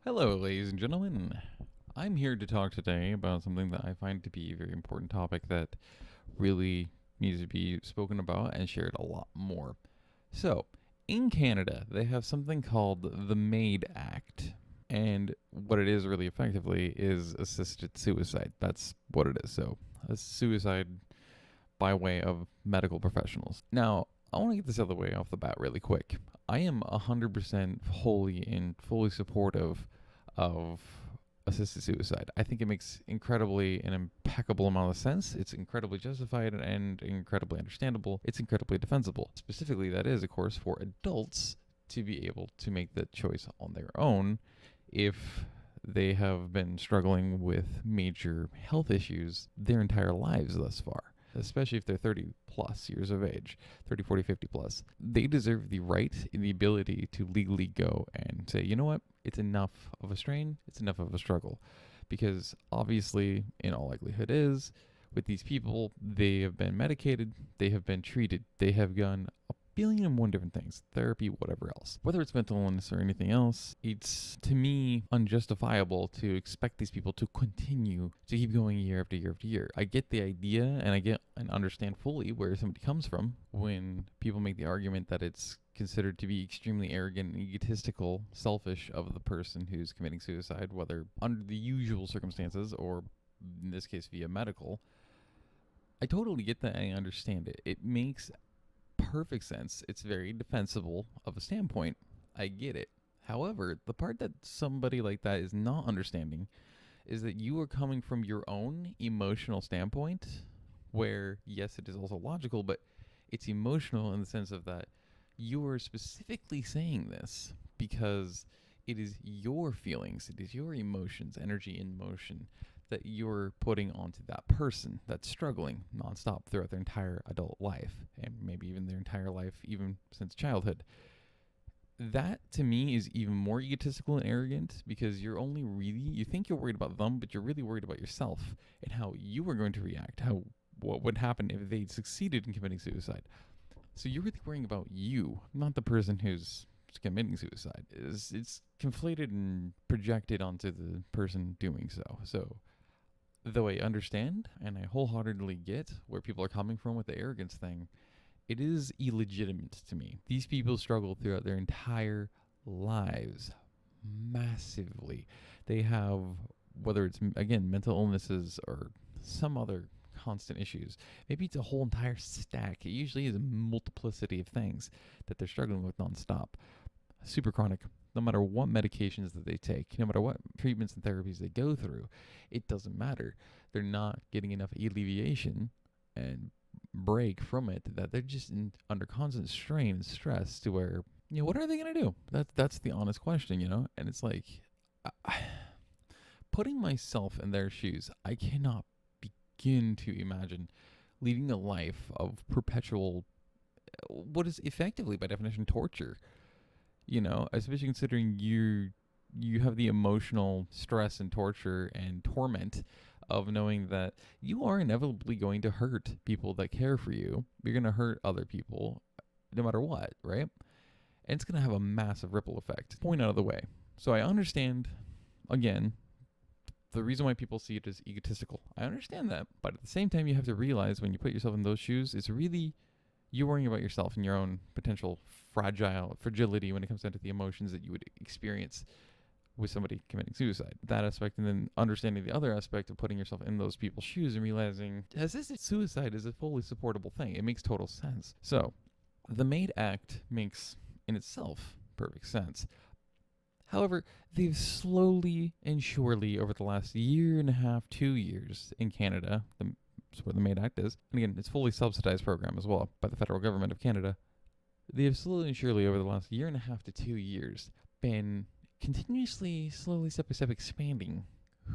Hello, ladies and gentlemen. I'm here to talk today about something that I find to be a very important topic that really needs to be spoken about and shared a lot more. So, in Canada, they have something called the MAID Act. And what it is really effectively is assisted suicide. That's what it is. So, a suicide by way of medical professionals. Now, I want to get this out of the way off the bat really quick. I am 100% wholly and fully supportive of assisted suicide. I think it makes incredibly an impeccable amount of sense. It's incredibly justified and incredibly understandable. It's incredibly defensible. Specifically, that is, of course, for adults to be able to make that choice on their own if they have been struggling with major health issues their entire lives thus far, especially if they're 30 plus years of age, 30, 40, 50 plus. They deserve the right and the ability to legally go and say, you know what, it's enough of a strain, it's enough of a struggle. Because obviously, in all likelihood is, with these people, they have been medicated, they have been treated, they have gone a billion and one different things, therapy, whatever else. Whether it's mental illness or anything else, it's to me unjustifiable to expect these people to continue to keep going year after year after year. I get the idea and I get and understand fully where somebody comes from when people make the argument that it's considered to be extremely arrogant and egotistical, selfish of the person who's committing suicide, whether under the usual circumstances or in this case via medical. I totally get that and I understand it. It makes perfect sense. It's very defensible of a standpoint. I get it. However, the part that somebody like that is not understanding is that you are coming from your own emotional standpoint, where, yes, it is also logical, but it's emotional in the sense of that you are specifically saying this because it is your feelings, it is your emotions, energy in motion that you're putting onto that person that's struggling nonstop throughout their entire adult life and maybe even their entire life, even since childhood. That to me is even more egotistical and arrogant because you think you're worried about them, but you're really worried about yourself and how you are going to react, how what would happen if they succeeded in committing suicide. So you're really worrying about you, not the person who's committing suicide. It's conflated and projected onto the person doing so. So though I understand and I wholeheartedly get where people are coming from with the arrogance thing, it is illegitimate to me. These people struggle throughout their entire lives massively. They have, whether it's, again, mental illnesses or some other constant issues. Maybe it's a whole entire stack. It usually is a multiplicity of things that they're struggling with nonstop. Super chronic, no matter what medications that they take, no matter what treatments and therapies they go through, it doesn't matter. They're not getting enough alleviation and break from it that they're just under constant strain and stress to where, what are they going to do? That's the honest question, And it's like, putting myself in their shoes, I cannot begin to imagine leading a life of perpetual, what is effectively by definition torture, especially considering you have the emotional stress and torture and torment of knowing that you are inevitably going to hurt people that care for you. You're going to hurt other people no matter what, right? And it's going to have a massive ripple effect. Point out of the way. So I understand, again, the reason why people see it as egotistical. I understand that. But at the same time, you have to realize when you put yourself in those shoes, it's really you worrying about yourself and your own potential fragility when it comes down to the emotions that you would experience with somebody committing suicide. That aspect, and then understanding the other aspect of putting yourself in those people's shoes and realizing assisted suicide is a fully supportable thing. It makes total sense. So, the MAID Act makes, in itself, perfect sense. However, they've slowly and surely, over the last year and a half, 2 years in Canada, that's where the MAID Act is, and again, it's a fully subsidized program as well by the federal government of Canada. They have slowly and surely, over the last year and a half to 2 years, been continuously, slowly, step by step, expanding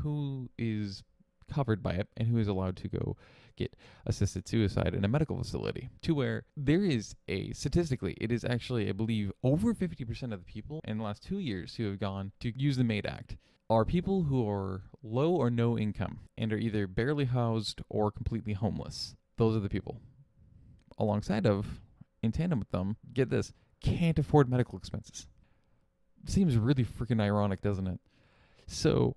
who is covered by it and who is allowed to go get assisted suicide in a medical facility, to where there is statistically, it is actually, I believe, over 50% of the people in the last 2 years who have gone to use the MAID Act are people who are low or no income and are either barely housed or completely homeless. Those are the people. Alongside of, in tandem with them, get this, can't afford medical expenses. Seems really freaking ironic, doesn't it? So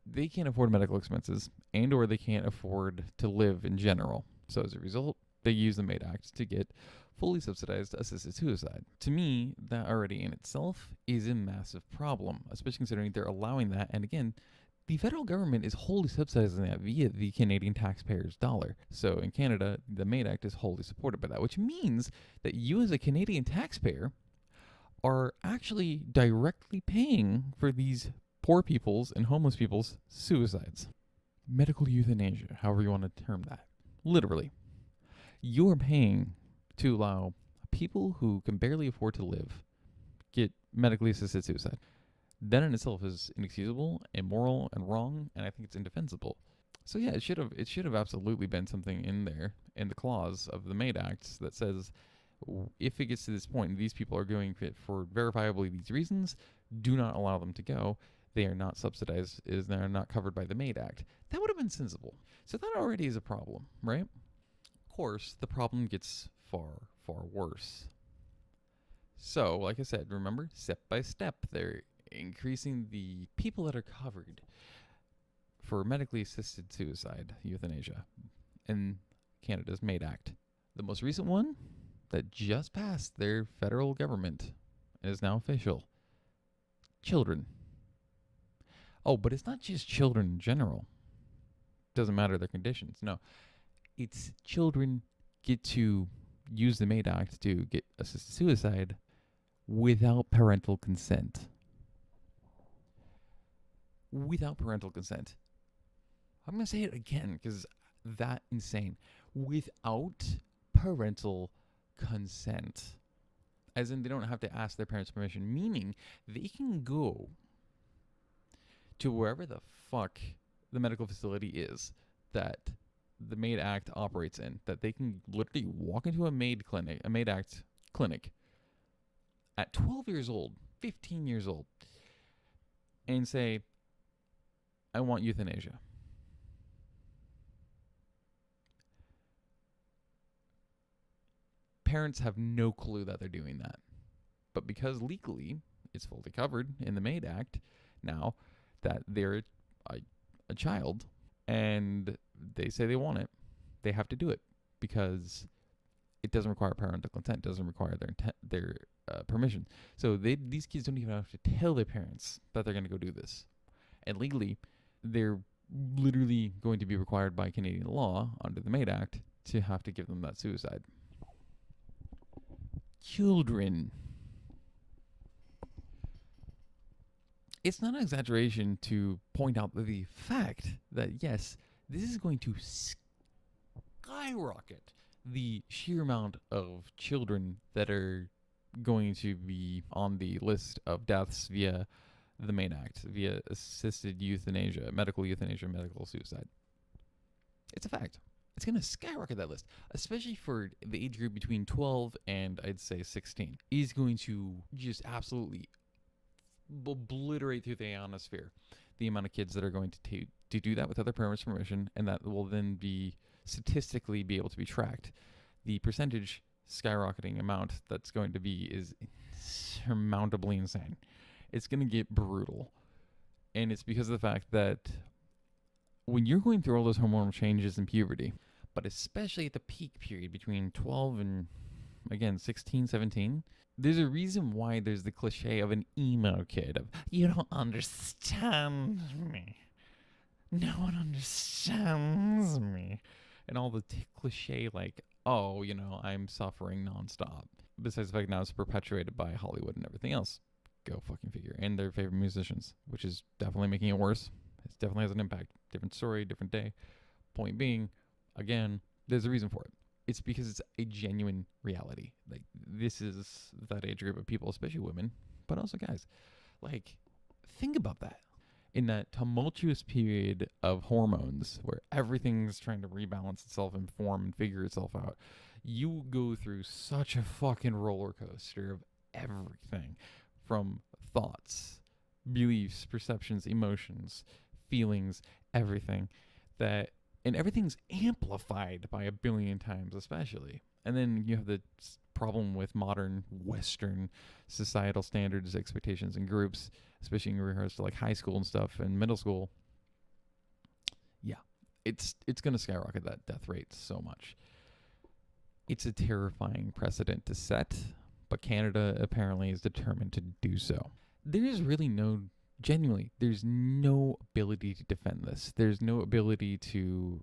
they can't afford medical expenses and or they can't afford to live in general. So as a result, they use the MAID Act to get fully subsidized assisted suicide. To me, that already in itself is a massive problem, especially considering they're allowing that. And again, the federal government is wholly subsidizing that via the Canadian taxpayers' dollar. So in Canada, the MAID Act is wholly supported by that, which means that you as a Canadian taxpayer are actually directly paying for these poor people's and homeless people's suicides. Medical euthanasia, however you want to term that. Literally. You are paying to allow people who can barely afford to live get medically assisted suicide. That in itself is inexcusable, immoral, and wrong, and I think it's indefensible. So yeah, it should have absolutely been something in there in the clause of the MAID Act that says if it gets to this point and these people are going fit for verifiably these reasons, do not allow them to go. They are not subsidized, they are not covered by the MAID Act. That would have been sensible. So that already is a problem, right? Of course, the problem gets far, far worse. So, like I said, remember, step by step, they're increasing the people that are covered for medically assisted suicide, euthanasia, in Canada's MAID Act. The most recent one that just passed their federal government and is now official. Children. Oh, but it's not just children in general. Doesn't matter their conditions. No. It's children get to use the MAID Act to get assisted suicide without parental consent. Without parental consent. I'm going to say it again because that insane. Without parental consent. As in, they don't have to ask their parents' permission, meaning they can go to wherever the fuck the medical facility is that the MAID Act operates in, that they can literally walk into a MAID Act clinic at 12 years old, 15 years old, and say, I want euthanasia. Parents have no clue that they're doing that. But because legally it's fully covered in the MAID Act now that they're a child and they say they want it, they have to do it because it doesn't require parental consent, doesn't require their permission. So these kids don't even have to tell their parents that they're going to go do this. And legally, they're literally going to be required by Canadian law under the MAID Act to have to give them that suicide. Children. It's not an exaggeration to point out the fact that, yes, this is going to skyrocket the sheer amount of children that are going to be on the list of deaths via the MAID Act, via assisted euthanasia, medical suicide. It's a fact. It's going to skyrocket that list, especially for the age group between 12 and I'd say 16. Is going to just absolutely obliterate through the ionosphere the amount of kids that are going to do that without their parents' permission, and that will then be statistically be able to be tracked. The percentage skyrocketing amount that's going to be is insurmountably insane. It's going to get brutal. And it's because of the fact that when you're going through all those hormonal changes in puberty, but especially at the peak period between 12 and, again, 16, 17, there's a reason why there's the cliche of an emo kid of, you don't understand me. No one understands me. And all the cliche like, oh, I'm suffering nonstop. Besides the fact now it's perpetuated by Hollywood and everything else. Go fucking figure. And their favorite musicians, which is definitely making it worse. It definitely has an impact. Different story, different day. Point being, again, there's a reason for it. It's because it's a genuine reality. Like, this is that age group of people, especially women, but also guys. Like, think about that. In that tumultuous period of hormones where everything's trying to rebalance itself and form and figure itself out, you go through such a fucking roller coaster of everything from thoughts, beliefs, perceptions, emotions, feelings, everything and everything's amplified by a billion times, especially. And then you have the problem with modern Western societal standards, expectations, and groups, especially in regards to like high school and stuff and middle school. Yeah, it's going to skyrocket that death rate so much. It's a terrifying precedent to set, but Canada apparently is determined to do so. There is really there's no ability to defend this. There's no ability to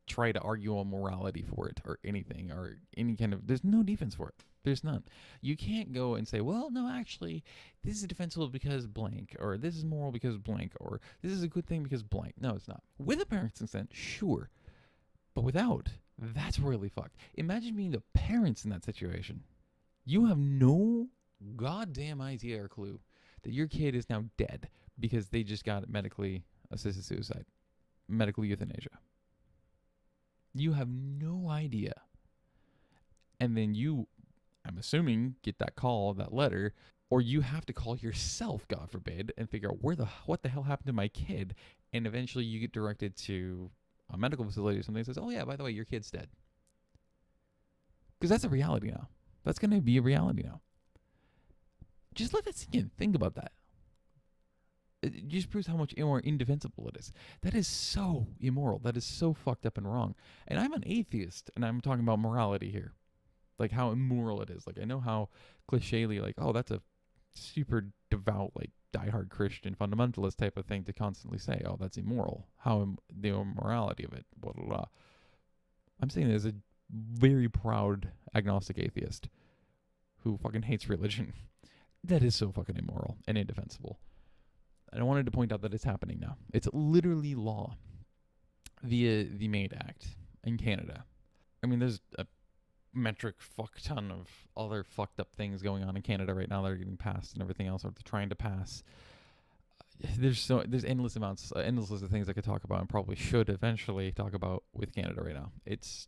try to argue on morality for it or anything or any kind of, there's no defense for it. There's none. You can't go and say, well, no, actually, this is defensible because blank, or this is moral because blank, or this is a good thing because blank. No, it's not. With a parent's consent, sure. But without, that's really fucked. Imagine being the parents in that situation. You have no goddamn idea or clue that your kid is now dead because they just got medically assisted suicide, medical euthanasia. You have no idea. And then you, I'm assuming, get that call, that letter, or you have to call yourself, God forbid, and figure out what the hell happened to my kid. And eventually you get directed to a medical facility or something that says, oh yeah, by the way, your kid's dead. Because that's a reality now. That's going to be a reality now. Just let that sink in. Think about that. It just proves how much more indefensible it is. That is so immoral. That is so fucked up and wrong. And I'm an atheist, and I'm talking about morality here. Like how immoral it is. Like I know how clichely, like, oh, that's a super devout, like diehard Christian fundamentalist type of thing to constantly say, oh, that's immoral. How the immorality of it, blah, blah, blah. I'm saying it as a very proud agnostic atheist who fucking hates religion. That is so fucking immoral and indefensible. And I wanted to point out that it's happening now. It's literally law via the MAID Act in Canada. I mean, there's a metric fuck ton of other fucked up things going on in Canada right now that are getting passed and everything else, or they're trying to pass. There's endless amounts, endless list of things I could talk about and probably should eventually talk about with Canada right now. It's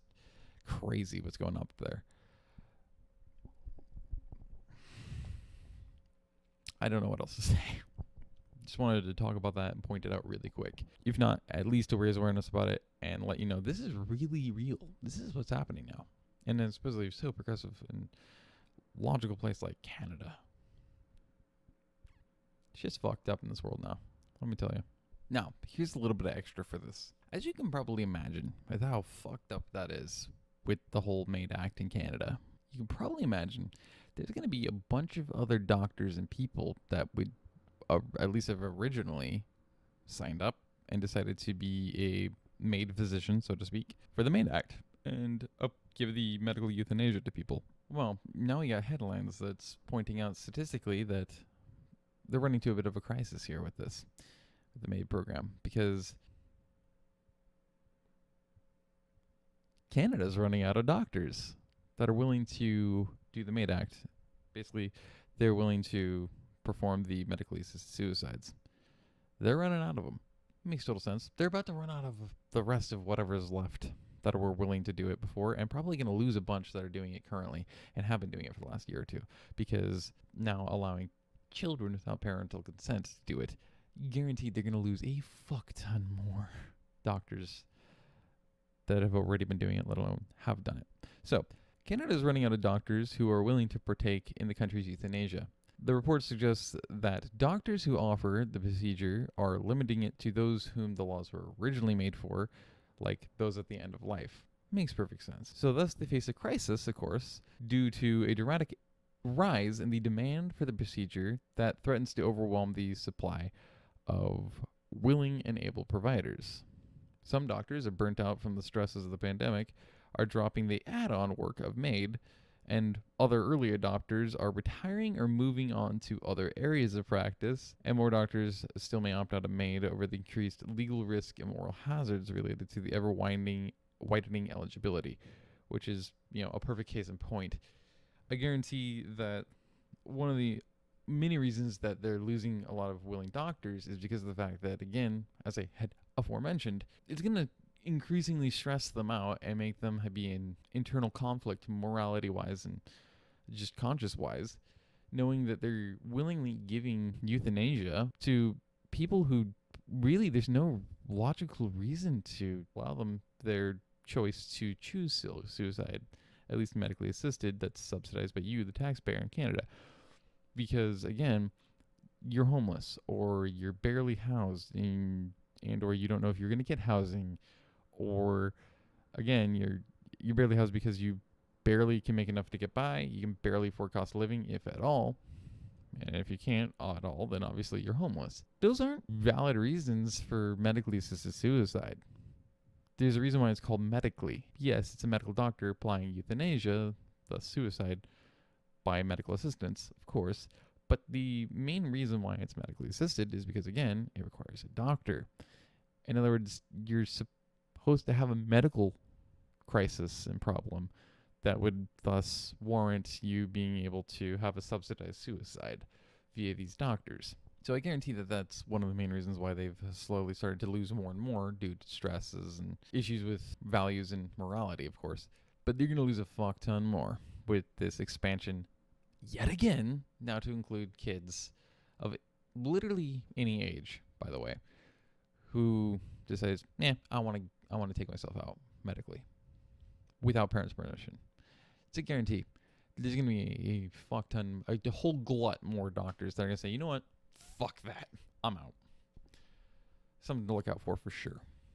crazy what's going up there. I don't know what else to say. Just wanted to talk about that and point it out really quick. If not, at least to raise awareness about it and let you know this is really real. This is what's happening now. And then supposedly so progressive and logical place like Canada. Shit's fucked up in this world now. Let me tell you. Now, here's a little bit of extra for this. As you can probably imagine, with how fucked up that is with the whole MAID Act in Canada, you can probably imagine there's going to be a bunch of other doctors and people that would at least have originally signed up and decided to be a MAID physician, so to speak, for the MAID Act and give the medical euthanasia to people. Well, now we got headlines that's pointing out statistically that they're running into a bit of a crisis here with this, with the MAID program, because Canada's running out of doctors that are willing to do the MAID Act. Basically, they're willing to perform the medically assisted suicides. They're running out of them. Makes total sense. They're about to run out of the rest of whatever is left that were willing to do it before, and probably going to lose a bunch that are doing it currently and have been doing it for the last year or two, because now allowing children without parental consent to do it, guaranteed they're going to lose a fuck ton more doctors that have already been doing it, let alone have done it. So, Canada is running out of doctors who are willing to partake in the country's euthanasia. The report suggests that doctors who offer the procedure are limiting it to those whom the laws were originally made for, like those at the end of life. Makes perfect sense. So thus they face a crisis, of course, due to a dramatic rise in the demand for the procedure that threatens to overwhelm the supply of willing and able providers. Some doctors are burnt out from the stresses of the pandemic, are dropping the add-on work of MAID, and other early adopters are retiring or moving on to other areas of practice, and more doctors still may opt out of MAID over the increased legal risk and moral hazards related to the ever-widening eligibility, which is, a perfect case in point. I guarantee that one of the many reasons that they're losing a lot of willing doctors is because of the fact that, again, as I had aforementioned, it's going to increasingly stress them out and make them be in internal conflict morality-wise and just conscious-wise, knowing that they're willingly giving euthanasia to people who really there's no logical reason to allow them their choice to choose suicide at least medically assisted, that's subsidized by you, the taxpayer in Canada. Because again, you're homeless, or you're barely housed, and or you don't know if you're going to get housing, or again, you're barely housed because you barely can make enough to get by. You can barely afford cost of living, if at all. And if you can't at all, then obviously you're homeless. Those aren't valid reasons for medically assisted suicide. There's a reason why it's called medically. Yes, it's a medical doctor applying euthanasia, thus suicide, by medical assistance, of course. But the main reason why it's medically assisted is because, again, it requires a doctor. In other words, you're supposed to have a medical crisis and problem that would thus warrant you being able to have a subsidized suicide via these doctors. So I guarantee that that's one of the main reasons why they've slowly started to lose more and more due to stresses and issues with values and morality, of course. But they're going to lose a fuck ton more with this expansion yet again, now to include kids of literally any age, by the way, who decides, I want to take myself out medically without parents' permission. It's a guarantee. There's going to be a fuck ton, a whole glut more doctors that are going to say, you know what? Fuck that. I'm out. Something to look out for sure.